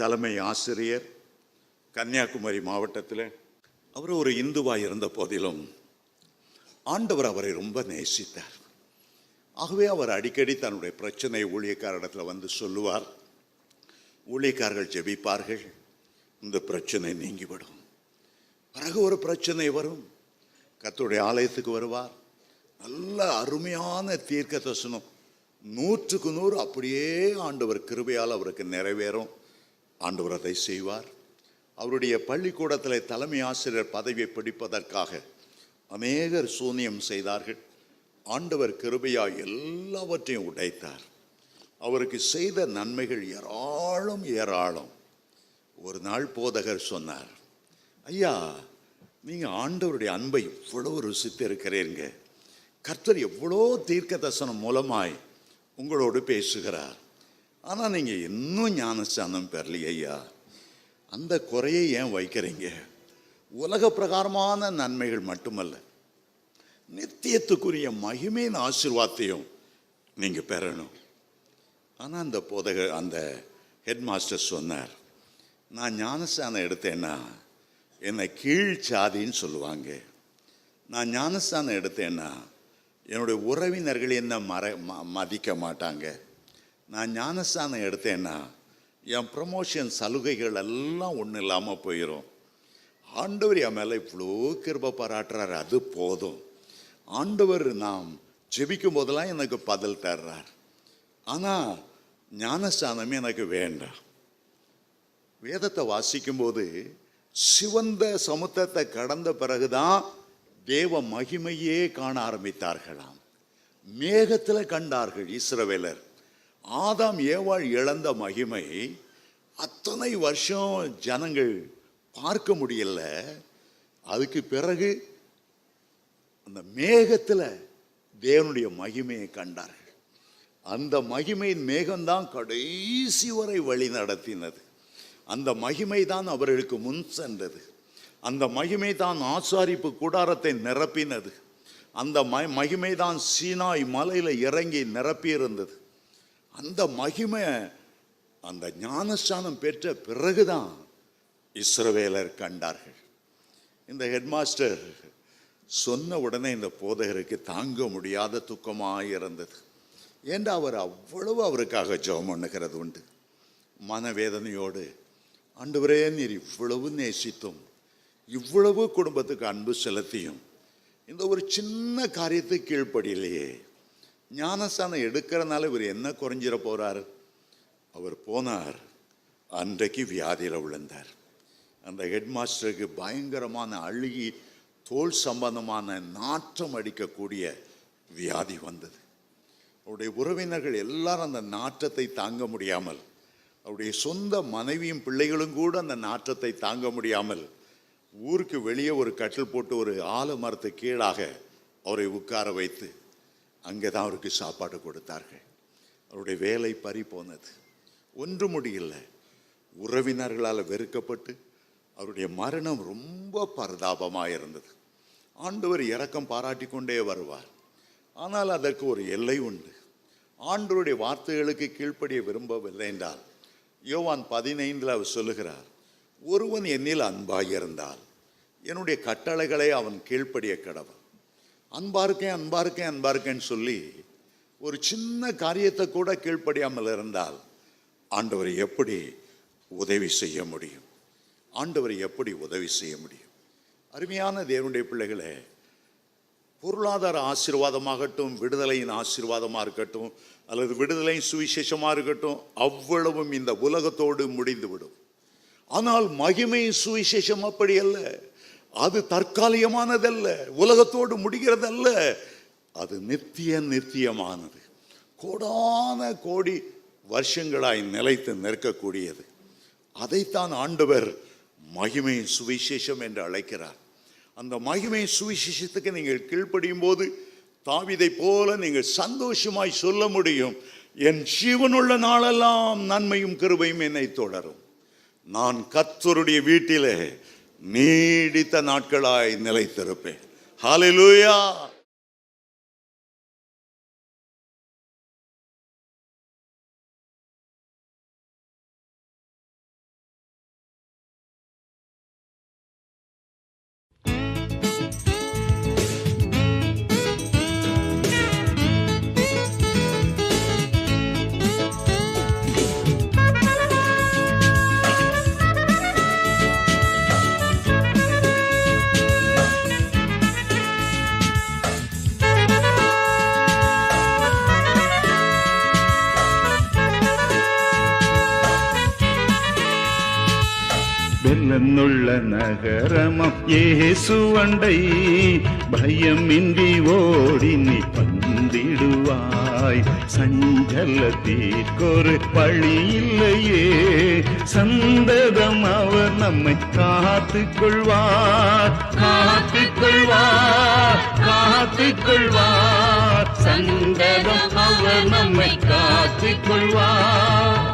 தலைமை ஆசிரியர் கன்னியாகுமரி மாவட்டத்தில். அவர் ஒரு இந்துவாக இருந்த போதிலும் ஆண்டவர் அவரை ரொம்ப நேசித்தார். ஆகவே அவர் அடிக்கடி தன்னுடைய பிரச்சனை ஊழியக்காரிடத்தில் வந்து சொல்லுவார். ஊழியக்காரர்கள் ஜெபிப்பார்கள், இந்த பிரச்சனை நீங்கிவிடும். பிறகு ஒரு பிரச்சனை வரும், கர்த்தருடைய ஆலயத்துக்கு வருவார். நல்ல அருமையான தீர்க்க தரிசனம் 100க்கு 100 அப்படியே ஆண்டவர் கிருபையால் அவருக்கு நிறைவேறும். ஆண்டவர் அதை செய்வார். அவருடைய பள்ளிக்கூடத்தில் தலைமை ஆசிரியர் பதவியை பிடிப்பதற்காக அநேகர் சூனியம் செய்தார்கள். ஆண்டவர் கிருபையாய் எல்லாவற்றையும் உடைத்தார். அவருக்கு செய்த நன்மைகள் ஏராளம் ஏராளம். ஒரு நாள் போதகர் சொன்னார், ஐயா, நீங்கள் ஆண்டவருடைய அன்பை இவ்வளோ ருசித்து இருக்கிறீங்க. கர்த்தர் எவ்வளோ தீர்க்க தரிசனம் மூலமாய் உங்களோடு பேசுகிறார். ஆனால் நீங்கள் இன்னும் ஞானஸ்தானம் பெறலையே ஐயா. அந்த குறையை ஏன் வைக்கிறீங்க? உலக பிரகாரமான நன்மைகள் மட்டுமல்ல, நித்தியத்துக்குரிய மகிமையின் ஆசீர்வாதத்தையும் நீங்கள் பெறணும். ஆனால் அந்த ஹெட் மாஸ்டர் சொன்னார், நான் ஞானஸ்தானம் எடுத்தேன்னா என்னை கீழ் சாதின்னு சொல்லுவாங்க. நான் ஞானஸ்தானம் எடுத்தேன்னா என்னுடைய உறவினர்கள் என்ன மதிக்க மாட்டாங்க. நான் ஞானஸ்தானம் எடுத்தேன்னா என் ப்ரமோஷன் சலுகைகள் எல்லாம் ஒன்றும் இல்லாமல் போயிடும். ஆண்டவர் என் மேலே இவ்வளோ கிருபை பாராட்டுறார், அது போதும். ஆண்டவர் நாம் ஜெபிக்கும் போதெல்லாம் எனக்கு பதில் தர்றார். ஆனால் ஞானஸ்தானமே எனக்கு வேண்டாம். வேதத்தை வாசிக்கும்போது சிவந்த சமுத்திரத்தை கடந்த பிறகுதான் தேவ மகிமையே காண ஆரம்பித்தார்களாம். மேகத்தில் கண்டார்கள் இஸ்ரவேலர். ஆதாம் ஏவாள் இழந்த மகிமை அத்தனை வருஷம் ஜனங்கள் பார்க்க முடியல. அதுக்கு பிறகு அந்த மேகத்தில் தேவனுடைய மகிமையை கண்டார்கள். அந்த மகிமையின் மேகம்தான் கடைசி வரை வழி நடத்தினது. அந்த மகிமை தான் அவர்களுக்கு முன் சென்றது. அந்த மகிமை தான் ஆசாரிப்பு கூடாரத்தை நிரப்பினது. அந்த மகிமை தான் சீனாய் மலையில் இறங்கி நிரப்பியிருந்தது. அந்த மகிமை அந்த ஞானஸ்தானம் பெற்ற பிறகுதான் இஸ்ரவேலர் கண்டார்கள். இந்த ஹெட்மாஸ்டர் சொன்ன உடனே இந்த போதகருக்கு தாங்க முடியாத துக்கமாக இருந்தது. ஏண்டா அவர் அவ்வளவு அவருக்காக ஜெபம் பண்ணுகிறது உண்டு. மனவேதனையோடு, ஆண்டவரே, நீர் இவ்வளவு நேசித்தும் இவ்வளவு குடும்பத்துக்கு அன்பு செலுத்தியும் இந்த ஒரு சின்ன காரியத்துக்கு கீழ்ப்படியிலையே, ஞானஸ்தானம் எடுக்கிறனால இவர் என்ன குறைஞ்சிட போறார்? அவர் போனார், அன்றைக்கு வியாதியில் விழுந்தார். அந்த ஹெட் மாஸ்டருக்கு பயங்கரமான அழுகி தோல் சம்பந்தமான நாற்றம் அடிக்கக்கூடிய வியாதி வந்தது. அவருடைய உறவினர்கள் எல்லாரும் அந்த நாற்றத்தை தாங்க முடியாமல், அவருடைய சொந்த மனைவியும் பிள்ளைகளும் கூட அந்த நாற்றத்தை தாங்க முடியாமல் ஊருக்கு வெளியே ஒரு கட்டில் போட்டு ஒரு ஆலமரத்து கீழாக அவரை உட்கார வைத்து அங்கே தான் அவருக்கு சாப்பாடு கொடுத்தார்கள். அவருடைய வேலை பறி போனது, ஒன்று முடியல. உறவினர்களால் வெறுக்கப்பட்டு அவருடைய மரணம் ரொம்ப பரிதாபமாக இருந்தது. ஆண்டவர் இரக்கம் பாராட்டி கொண்டே வருவார். ஆனால் அதற்கு ஒரு எல்லை உண்டு. ஆண்டவருடைய வார்த்தைகளுக்கு கீழ்ப்படிய விரும்பவில்லை என்றால், யோவான் 15 அவர் சொல்லுகிறார், ஒருவன் என்னில் அன்பாயிருந்தால் என்னுடைய கட்டளைகளை அவன் கீழ்ப்படிய கடவன். அன்பாருக்கேன் அன்பாருக்கேன் அன்பாருக்கேன்னு சொல்லி ஒரு சின்ன காரியத்தை கூட கீழ்ப்படியாமல் இருந்தால் ஆண்டவரை எப்படி உதவி செய்ய முடியும்? ஆண்டவரை எப்படி உதவி செய்ய முடியும்? அருமையான தேவனுடைய பிள்ளைகளே, பொருளாதார ஆசீர்வாதமாகட்டும், விடுதலையின் ஆசீர்வாதமாக இருக்கட்டும், அல்லது விடுதலையின் சுவிசேஷமாக இருக்கட்டும், அவ்வளவும் இந்த உலகத்தோடு முடிந்துவிடும். ஆனால் மகிமை சுவிசேஷம் அப்படி அல்ல. அது தற்காலிகமானதல்ல, உலகத்தோடு முடிகிறதல்ல. அது நித்தியமானது, கோடான கோடி வருஷங்களாய் நிலைத்து நிற்கக்கூடியது. அதைத்தான் ஆண்டவர் மகிமை சுவிசேஷம் என்று அழைக்கிறார். அந்த மகிமை சுவிசேஷத்துக்கு நீங்கள் கீழ்ப்படியும் போது தாவீதை போல நீங்கள் சந்தோஷமாய் சொல்ல முடியும், என் ஜீவனுள்ள நாளெல்லாம் நன்மையும் கிருபையும் என்னை தொடரும். நான் கர்த்தருடைய வீட்டிலே நீடித்த நாட்களாய் நிலைத்திருப்பேன். ஹல்லேலூயா. விண்ணுள்ள நகரமம் இயேசுவண்டை பயமின்றி ஓடி நீ வந்திடுவாய். சஞ்சலத்திற்கொரு பழி இல்லையே, சந்ததம் அவர் நம்மை காத்துக் கொள்வார், காத்துக் கொள்வார், காத்துக் கொள்வார். சந்ததம் அவர் நம்மை காத்துக் கொள்வார்.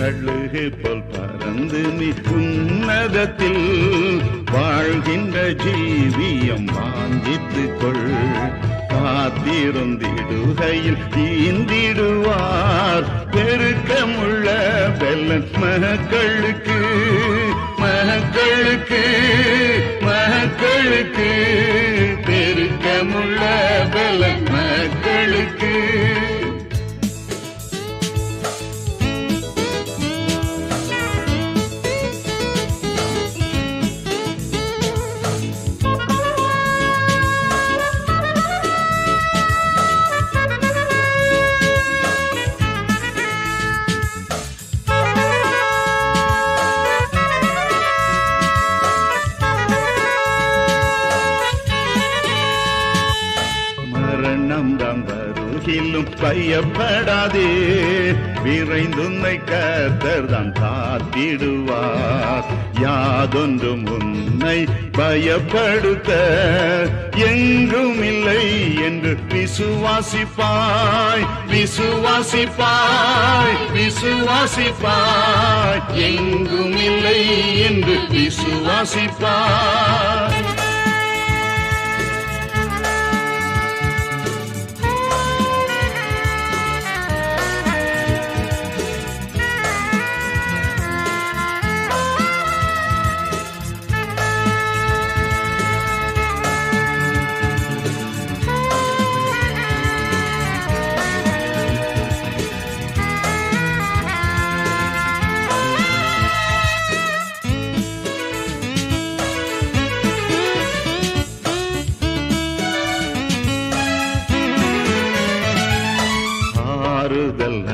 கழுகு போல் பறந்து நீ உன்னதத்தில் வாழ்கின்ற ஜீவியம் வாஞ்சித்துக் கொள். காத்திருந்திடுகையில் ஈந்திடுவார் பெருக்கமுள்ள வெள்ளன் மகளுக்கு, மகளுக்கு, மகளுக்கு. பெருக்கமுள்ள வெள்ளன் மகளுக்கு. பயப்படாதே, விரைந்துன்னை கர்த்தர் தான் காத்திடுவார். யாதொன்றும் உன்னை பயப்படுத்த எங்கும் இல்லை என்று விசுவாசிப்பாய், விசுவாசிப்பாய், விசுவாசிப்பாய். எங்கும் இல்லை என்று விசுவாசிப்பாய்.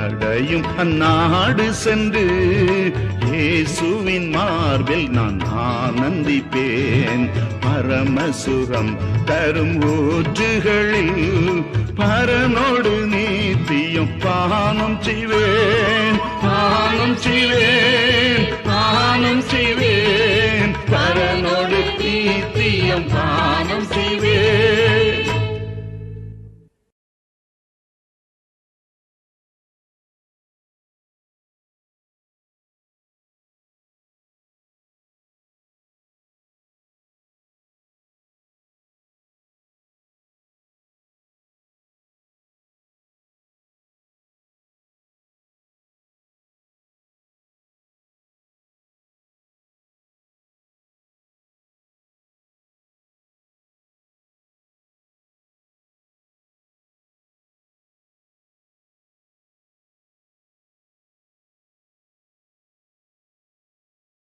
அடையும் அந்நாடு சென்று இயேசுவின் மார்பில் நான் ஆனந்திப்பேன். பரமசுகம் தரும் ஊற்றுகளில் பரனோடு நீத்தியம் பானம் செய்வேன், பானம் செய்வேன், பானம் செய்வேன். பரனோடு நீத்தியம்